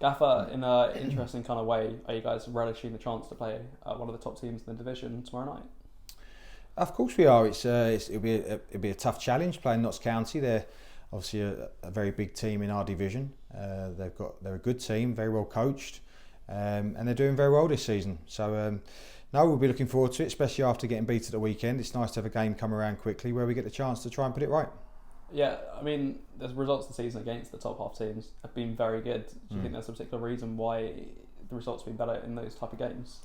Gaffer, in an interesting kind of way, are you guys relishing the chance to play one of the top teams in the division tomorrow night? Of course we are. It'll be a tough challenge playing Notts County. They're obviously a very big team in our division. They're a good team, very well coached, and they're doing very well this season. So no, we'll be looking forward to it, especially after getting beat at the weekend. It's nice to have a game come around quickly where we get the chance to try and put it right. Yeah, I mean, the results of the season against the top half teams have been very good. Do you think there's a particular reason why the results have been better in those type of games?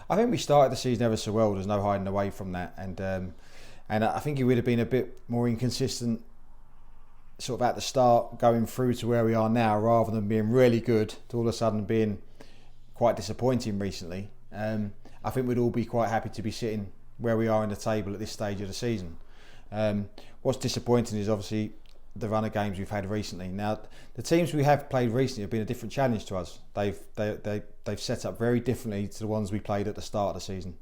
I think we started the season ever so well. There's no hiding away from that, and I think it would have been a bit more inconsistent, sort of at the start, going through to where we are now, rather than being really good to all of a sudden being quite disappointing recently. I think we'd all be quite happy to be sitting where we are in the table at this stage of the season. What's disappointing is obviously the run of games we've had recently. Now, the teams we have played recently have been a different challenge to us. They've set up very differently to the ones we played at the start of the season.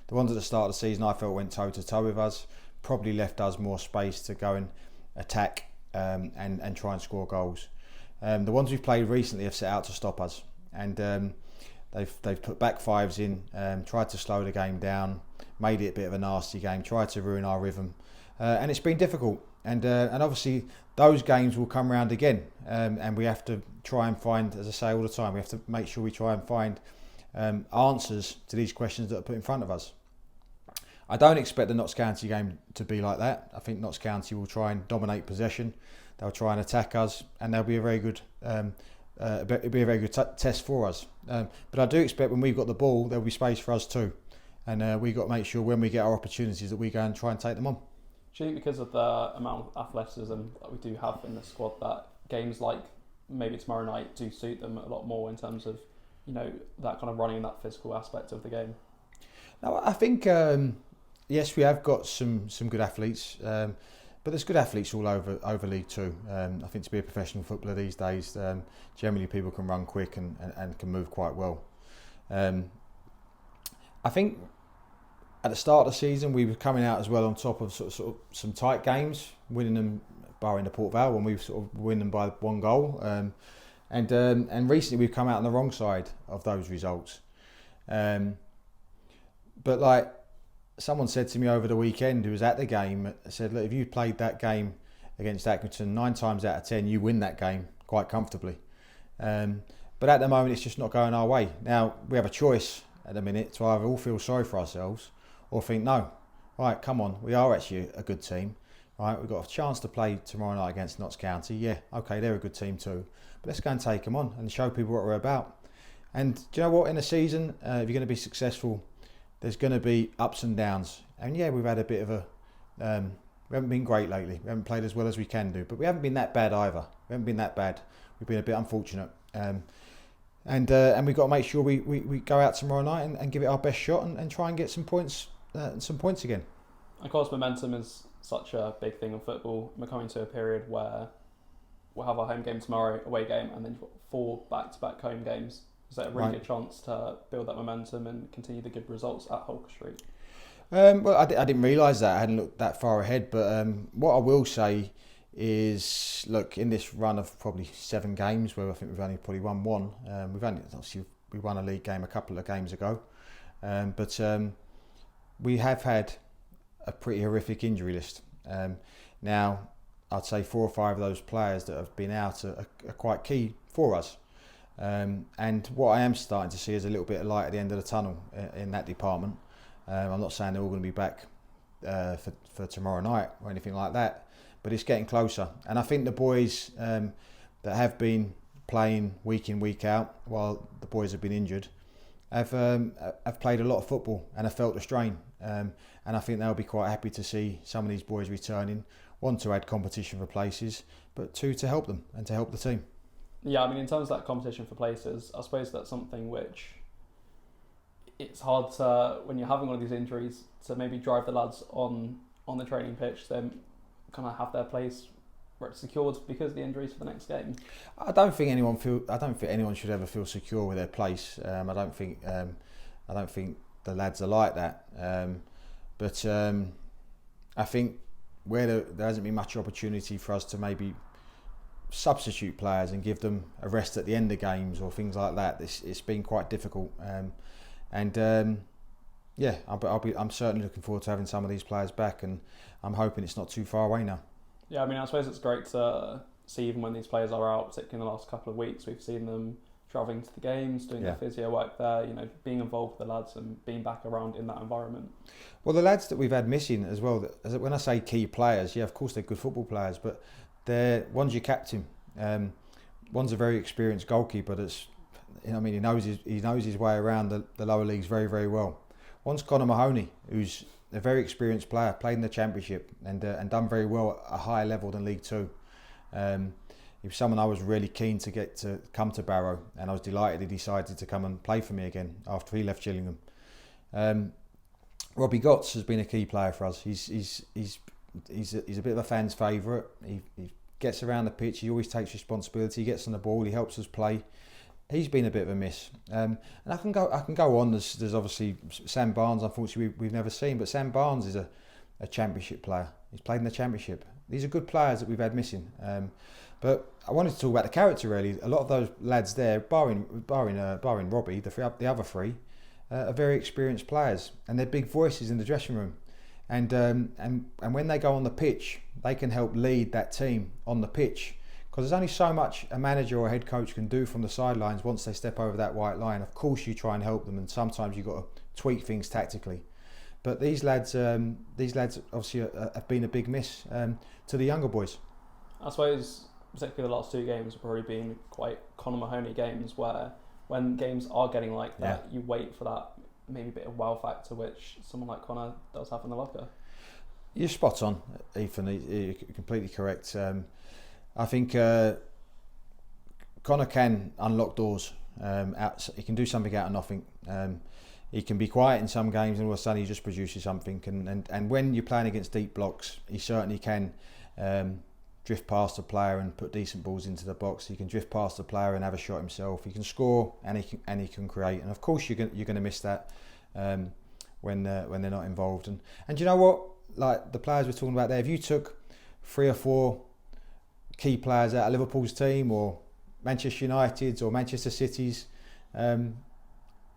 The ones at the start of the season I felt went toe to toe with us, probably left us more space to go and attack and try and score goals. The ones we've played recently have set out to stop us, and they've put back fives in, tried to slow the game down, made it a bit of a nasty game, tried to ruin our rhythm. And it's been difficult, and obviously those games will come round again, and we have to try and find, as I say all the time, we have to make sure we try and find answers to these questions that are put in front of us. I don't expect the Notts County game to be like that. I think Notts County will try and dominate possession, they'll try and attack us, and they'll be a very good it'll be a very good test for us. But I do expect when we've got the ball, there'll be space for us too, and we've got to make sure when we get our opportunities that we go and try and take them on. Do you think because of the amount of athleticism that we do have in the squad that games like maybe tomorrow night do suit them a lot more in terms of, that kind of running and that physical aspect of the game? Now, I think yes, we have got some good athletes, but there's good athletes all over League Two. I think to be a professional footballer these days, generally people can run quick and can move quite well. I think at the start of the season we were coming out as well on top of sort of some tight games, winning them, barring the Port Vale when we sort of win them by one goal. And recently we've come out on the wrong side of those results. But like someone said to me over the weekend who was at the game, said, look, if you played that game against Accrington, 9 times out of 10 you win that game quite comfortably. But at the moment it's just not going our way. Now we have a choice at the minute to either all feel sorry for ourselves or think, no, right, come on, we are actually a good team. Right, we've got a chance to play tomorrow night against Notts County. Yeah, okay, they're a good team too. But let's go and take them on and show people what we're about. And do you know what? In a season, if you're going to be successful, there's going to be ups and downs. And yeah, we've had a bit of a... we haven't been great lately. We haven't played as well as we can do. But we haven't been that bad either. We haven't been that bad. We've been a bit unfortunate. And we've got to make sure we go out tomorrow night and give it our best shot and try and get some points again. Of course, momentum is such a big thing in football. We're coming to a period where we'll have our home game tomorrow, away game, and then you've got 4 back-to-back home games. Is that a really good chance to build that momentum and continue the good results at Holker Street? Well, I didn't realise that. I hadn't looked that far ahead. But what I will say is, look, in this run of probably 7 games, where I think we've only probably won 1, we won a league game a couple of games ago. But we have had a pretty horrific injury list. Now, I'd say 4 or 5 of those players that have been out are quite key for us. And what I am starting to see is a little bit of light at the end of the tunnel in that department. I'm not saying they're all going to be back for tomorrow night or anything like that, but it's getting closer. And I think the boys that have been playing week in, week out, while the boys have been injured, have played a lot of football and have felt the strain. And I think they'll be quite happy to see some of these boys returning. 1, to add competition for places, but 2, to help them and to help the team. Yeah, I mean, in terms of that competition for places, I suppose that's something which it's hard to, when you're having one of these injuries, to maybe drive the lads on the training pitch, then kind of have their place secured because of the injuries for the next game. I don't think anyone should ever feel secure with their place. I don't think the lads are like that. But I think where there hasn't been much opportunity for us to maybe substitute players and give them a rest at the end of games or things like that. It's been quite difficult, I'm certainly looking forward to having some of these players back, and I'm hoping it's not too far away now. Yeah, I mean, I suppose it's great to see even when these players are out, particularly in the last couple of weeks, we've seen them travelling to the games, doing their physio work there, being involved with the lads and being back around in that environment. Well, the lads that we've had missing as well, when I say key players, yeah, of course they're good football players, but one's your captain, one's a very experienced goalkeeper that's, he knows his way around the lower leagues very, very well. One's Connor Mahoney, who's a very experienced player, played in the Championship and done very well at a higher level than League Two. He was someone I was really keen to get to come to Barrow, and I was delighted he decided to come and play for me again after he left Gillingham. Robbie Gotts has been a key player for us. He's a bit of a fan's favourite. He gets around the pitch. He always takes responsibility. He gets on the ball. He helps us play. He's been a bit of a miss. And I can go on. There's obviously Sam Barnes. Unfortunately, we've never seen, but Sam Barnes is a Championship player. He's played in the Championship. These are good players that we've had missing. But I wanted to talk about the character really. A lot of those lads there, barring Robbie, the other three, are very experienced players, and they're big voices in the dressing room. And when they go on the pitch, they can help lead that team on the pitch, because there's only so much a manager or a head coach can do from the sidelines once they step over that white line. Of course, you try and help them, and sometimes you've got to tweak things tactically. But these lads obviously have been a big miss to the younger boys. I suppose particularly the last two games have probably been quite Conor Mahoney games, where when games are getting like that, you wait for that maybe bit of wow factor, which someone like Conor does have in the locker. You're spot on, Ethan. You're completely correct. I think Conor can unlock doors. He can do something out of nothing. He can be quiet in some games, and all of a sudden he just produces something. And when you're playing against deep blocks, he certainly can drift past a player and put decent balls into the box. He can drift past a player and have a shot himself. He can score and he can create. And of course you're going to miss that when they're not involved. And you know what? Like the players we're talking about there, if you took 3 or 4 key players out of Liverpool's team or Manchester United's or Manchester City's, I'm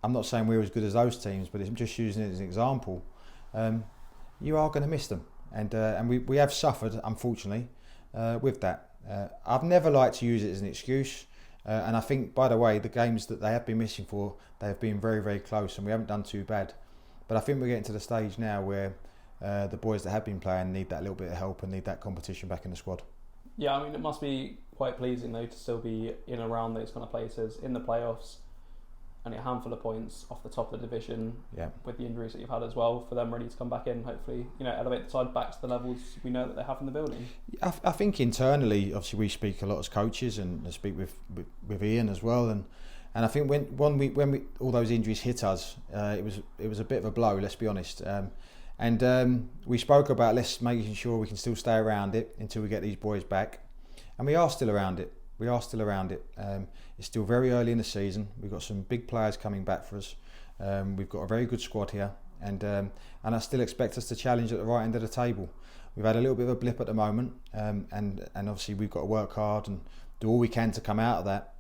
not saying we're as good as those teams, but I'm just using it as an example. You are going to miss them, and we have suffered, unfortunately, with that. I've never liked to use it as an excuse, and I think, by the way, the games that they have been missing for, they have been very, very close, and we haven't done too bad. But I think we're getting to the stage now where the boys that have been playing need that little bit of help and need that competition back in the squad. Yeah, I mean, it must be quite pleasing though to still be in and around those kind of places in the playoffs, and a handful of points off the top of the division. Yeah. With the injuries that you've had as well, for them ready to come back in, hopefully, elevate the side back to the levels we know that they have in the building. I think internally, obviously, we speak a lot as coaches, and I speak with Ian as well, and I think when we all those injuries hit us, it was a bit of a blow. Let's be honest. We spoke about making sure we can still stay around it until we get these boys back, and we are still around it. It's still very early in the season. We've got some big players coming back for us. We've got a very good squad here, and I still expect us to challenge at the right end of the table. We've had a little bit of a blip at the moment, and obviously we've got to work hard and do all we can to come out of that.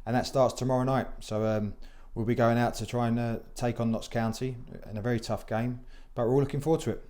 And that starts tomorrow night. So we'll be going out to try and take on Notts County in a very tough game, but we're all looking forward to it.